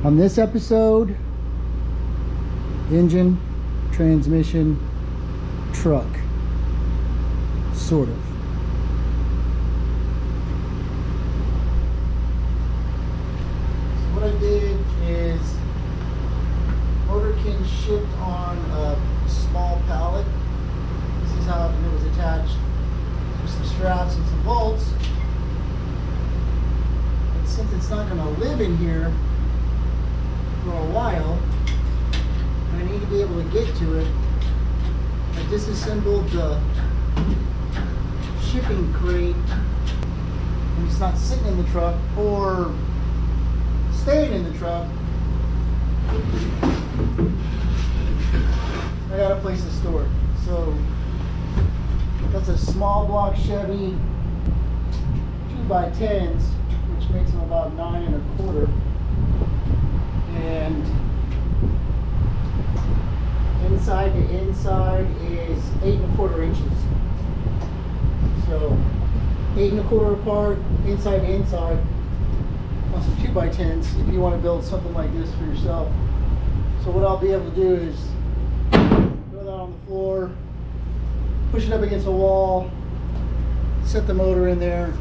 On this episode, engine, transmission, truck, sort of. So what I did is motorkin shipped on a small pallet. This is how it was attached with some straps and some bolts. And since it's not going to live in here for a while, I need to be able to get to it. I disassembled the shipping crate, and it's not sitting in the truck or staying in the truck. I got a place to store it. So that's a small block Chevy 2x10s, which makes them about 9 1/4. And inside to inside is 8 1/4 inches. So 8 1/4 apart, inside to inside, on some 2x10s if you want to build something like this for yourself. So what I'll be able to do is throw that on the floor, push it up against a wall, set the motor in there,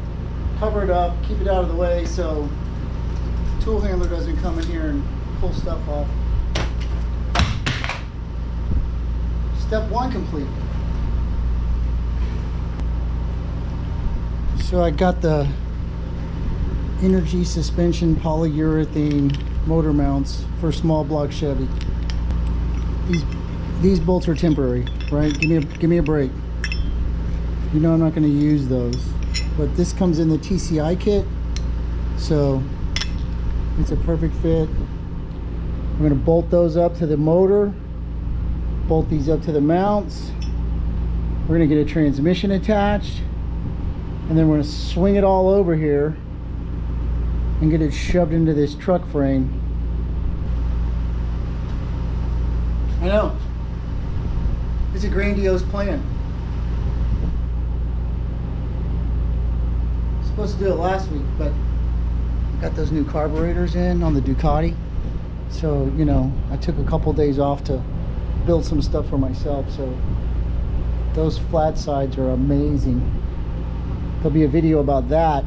cover it up, keep it out of the way so the tool handler doesn't come in here and pull stuff off. Step 1 complete. So I got the energy suspension polyurethane motor mounts for small block Chevy. These bolts are temporary, right? Give me a break. You know I'm not going to use those, but this comes in the TCI kit, so it's a perfect fit. I'm going to bolt those up to the motor, bolt these up to the mounts. We're going to get a transmission attached, and then we're going to swing it all over here and get it shoved into this truck frame. I know, it's a grandiose plan. Supposed to do it last week, but I got those new carburetors in on the Ducati, so you know I took a couple days off to build some stuff for myself. So those flat sides are amazing. There'll be a video about that.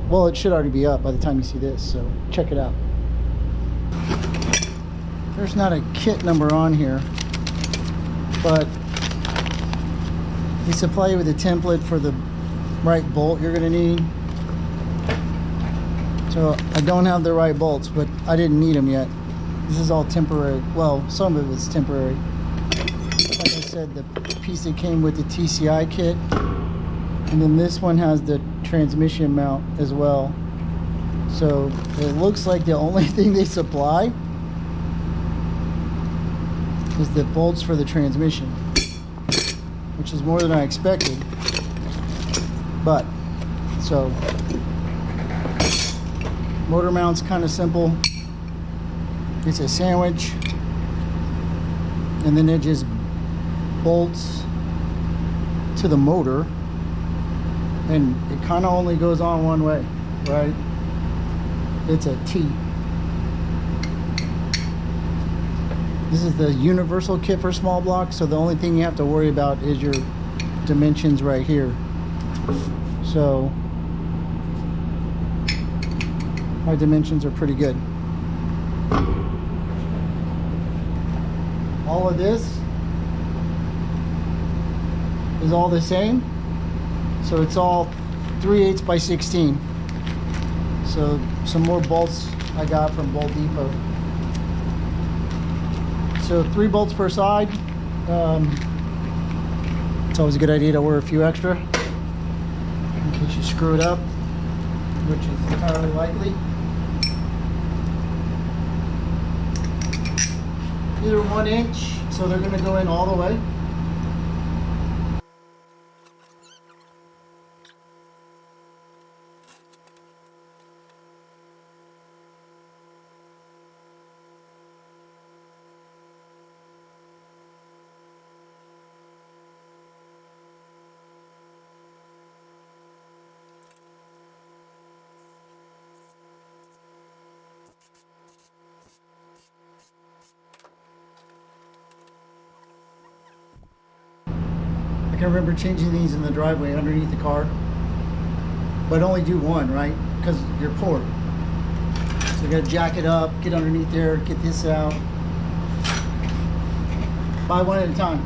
Well, it should already be up by the time you see this, so check it out. There's not a kit number on here, but they supply you with a template for the right bolt you're gonna need. So I don't have the right bolts, but I didn't need them yet. This is all temporary. Well, some of it was temporary. Like I said, the piece that came with the TCI kit, and then this one has the transmission mount as well. So it looks like the only thing they supply is the bolts for the transmission, which is more than I expected. But so motor mount's kind of simple. It's a sandwich, and then it just bolts to the motor, and it kind of only goes on one way, right? It's a T. This is the universal kit for small blocks, so the only thing you have to worry about is your dimensions right here. So my dimensions are pretty good. All of this is all the same, so it's all 3/8 by 16. So some more bolts I got from Bolt Depot. So 3 bolts per side. It's always a good idea to wear a few extra in case you screw it up, which is entirely likely. These are 1 inch, so they're going to go in all the way. can remember changing these in the driveway underneath the car, but only do one, right? Because you're poor. So you gotta jack it up, get underneath there, get this out. Buy one at a time.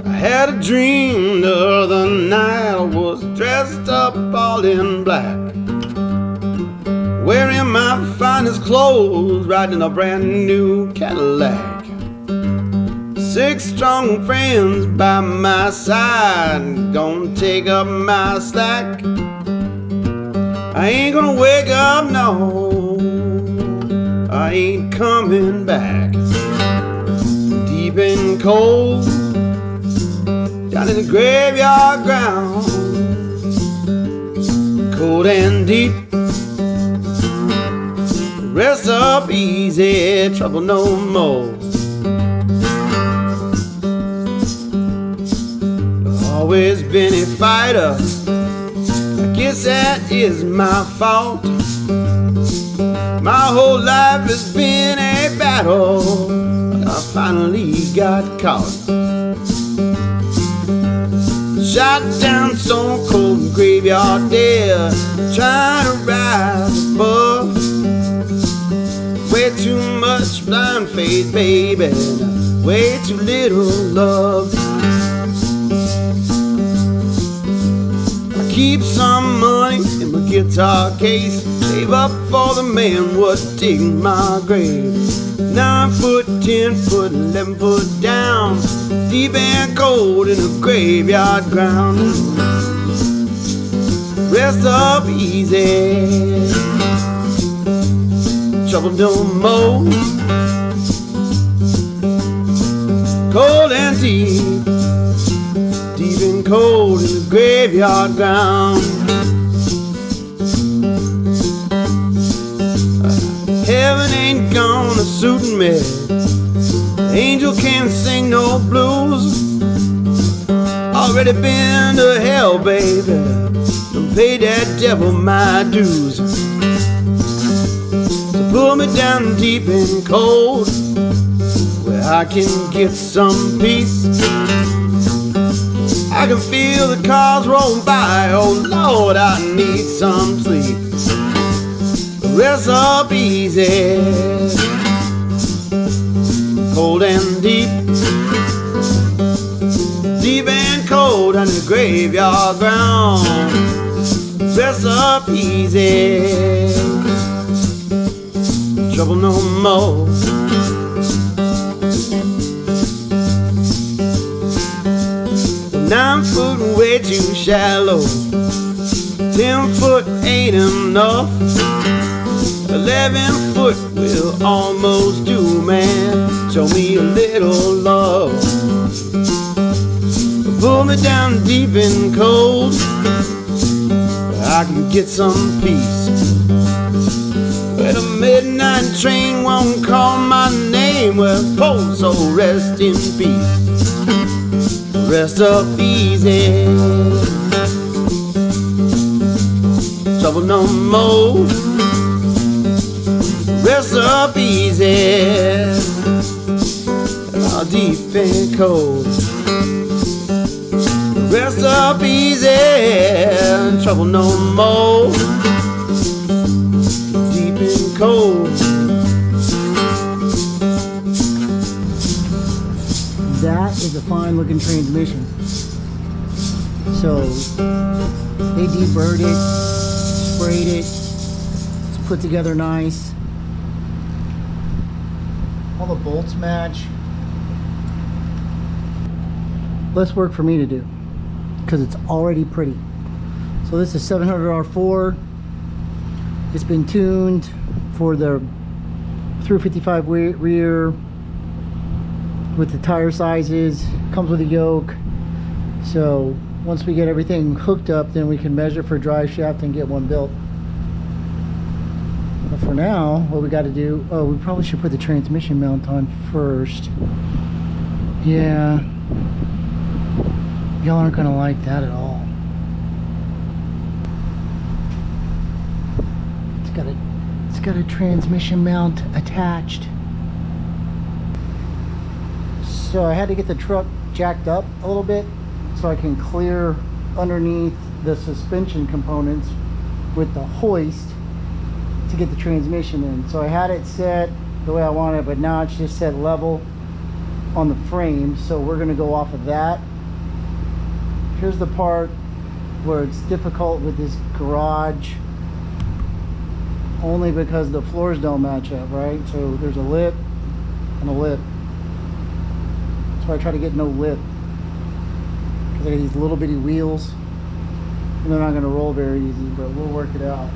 Had a dream the other night. I was dressed up all in black, wearing my finest clothes, riding a brand new Cadillac. 6 strong friends by my side, gonna take up my slack. I ain't gonna wake up, no, I ain't coming back. Deep and cold, down in the graveyard ground, cold and deep, rest up easy, trouble no more. Always been a fighter, I guess that is my fault. My whole life has been a battle, but I finally got caught. Shot down stone cold graveyard there, trying to rise above. Way too much blind faith, baby, way too little love. I keep some money in my guitar case, save up for the man what dig my grave. 9 foot, 10 foot, 11 foot down, deep and cold in the graveyard ground. Rest up easy, trouble no more. Cold and deep, deep and cold in the graveyard ground. Heaven ain't gonna suit me, angel can't sing no blues. Already been to hell, baby, and paid that devil my dues. So pull me down deep and cold, where I can get some peace. I can feel the cars roll by, oh Lord, I need some sleep. Rest up easy, cold and deep, deep and cold on the graveyard ground. Rest up easy, trouble no more. Nine foot way too shallow, 10 foot ain't enough, 11 foot will almost do, man. Show me a little love. Pull me down deep and cold, where I can get some peace. Where the midnight train won't call my name, where poor soul rest in peace. Rest up easy, trouble no more. Rest up easy, all deep and cold. Rest up easy, trouble no more. Deep and cold. That is a fine looking transmission. So they deburred it, sprayed it, it's put together nice. All the bolts match. Less work for me to do because it's already pretty. So this is 700 R4. It's been tuned for the 355 rear with the tire sizes. Comes with a yoke. So once we get everything hooked up, then we can measure for drive shaft and get one built. But for now, what we got to do, oh, we probably should put the transmission mount on first. Yeah, Y'all aren't gonna like that at all. It's got a transmission mount attached. So I had to get the truck jacked up a little bit so I can clear underneath the suspension components with the hoist to get the transmission in. So I had it set the way I want it, but now it's just set level on the frame. So we're gonna go off of that. Here's the part where it's difficult with this garage, only because the floors don't match up, right? So there's a lip and a lip. That's why I try to get no lip, because I got these little bitty wheels and they're not going to roll very easy, but we'll work it out.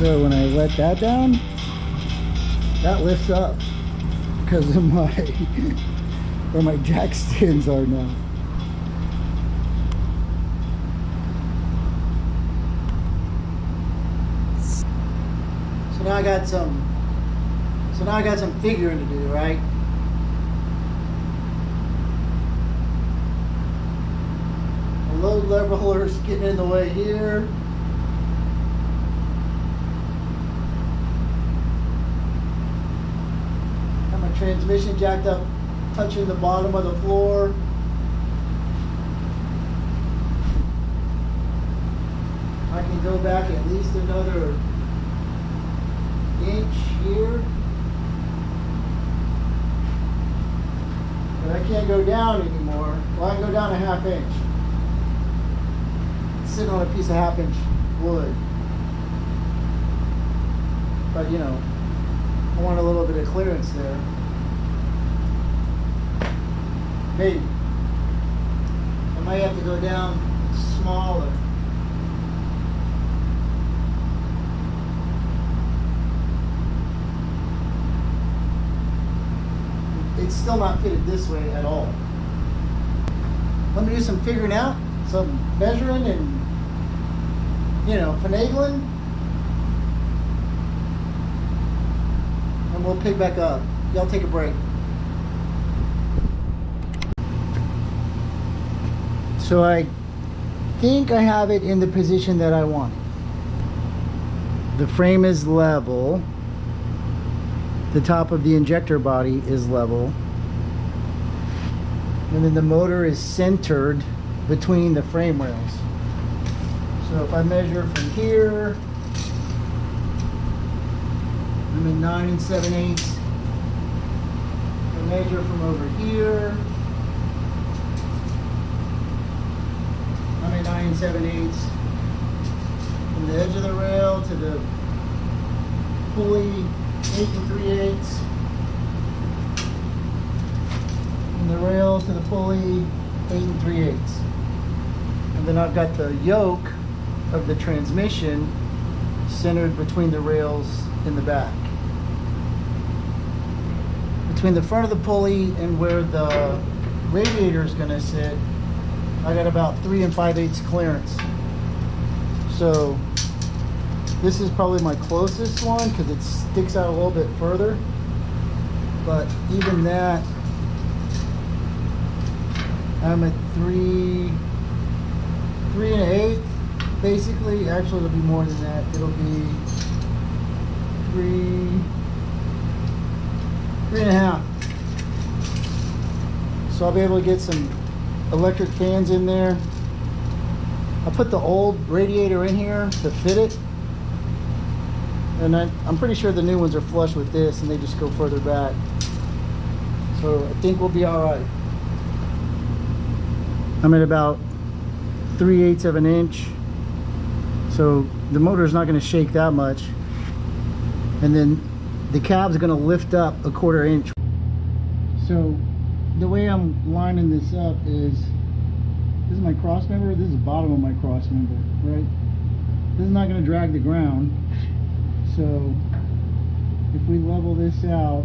So when I let that down, that lifts up because of my where my jack stands are now. So now I got some figuring to do, right? The load leveler's getting in the way here. Got my transmission jacked up, touching the bottom of the floor. I can go back at least another inch here, but I can't go down anymore. Well, I can go down a half inch. It's sitting on a piece of half-inch wood, but you know, I want a little bit of clearance there. Maybe I might have to go down smaller. It's still not fitted this way at all. Let me do some figuring out, some measuring and, you know, finagling, and we'll pick back up. Y'all take a break. So I think I have it in the position that I want. The frame is level. The top of the injector body is level, and then the motor is centered between the frame rails. So if I measure from here, I'm at 9 7/8. If I measure from over here, I'm at 9 7/8. From the edge of the rail to the pulley, 8 3/8, and the rail to the pulley, 8 3/8, and then I've got the yoke of the transmission centered between the rails in the back. Between the front of the pulley and where the radiator is going to sit, I got about 3 5/8 clearance. So this is probably my closest one because it sticks out a little bit further, but even that, I'm at 3 1/8 basically. Actually, it'll be more than that. It'll be 3 1/2. So I'll be able to get some electric fans in there. I put the old radiator in here to fit it. And I'm pretty sure the new ones are flush with this and they just go further back. So I think we'll be all right. I'm at about 3/8 of an inch. So the motor's not going to shake that much. And then the cab's going to lift up a 1/4 inch. So the way I'm lining this up is, this is my cross member, this is the bottom of my cross member, right? This is not going to drag the ground. So if we level this out,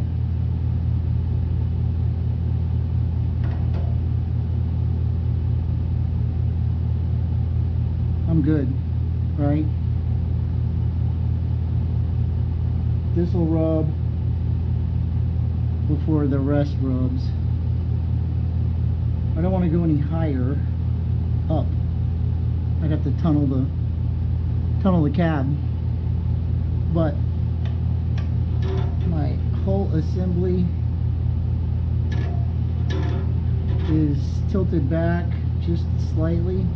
I'm good, right? This will rub before the rest rubs. I don't want to go any higher up. I got to tunnel the cab. But my whole assembly is tilted back just slightly,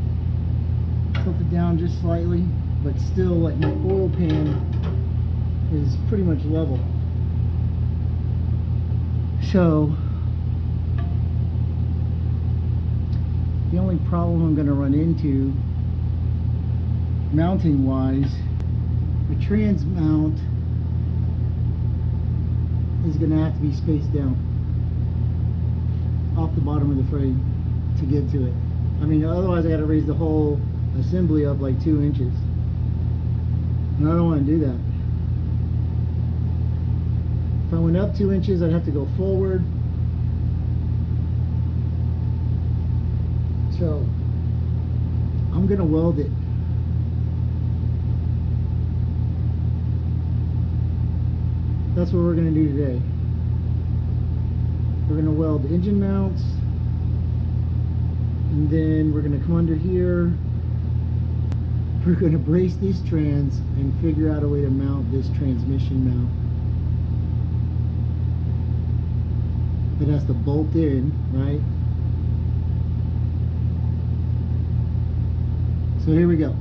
tilted down just slightly, but still, like, my oil pan is pretty much level. So the only problem I'm going to run into mounting wise, the trans mount is going to have to be spaced down off the bottom of the frame to get to it. I mean, otherwise I got to raise the whole assembly up like 2 inches, and I don't want to do that. If I went up 2 inches, I'd have to go forward. So I'm gonna weld it. That's what we're gonna do today. We're gonna weld the engine mounts, and then we're gonna come under here. We're gonna brace these trans and figure out a way to mount this transmission mount. It has to bolt in, right? So here we go.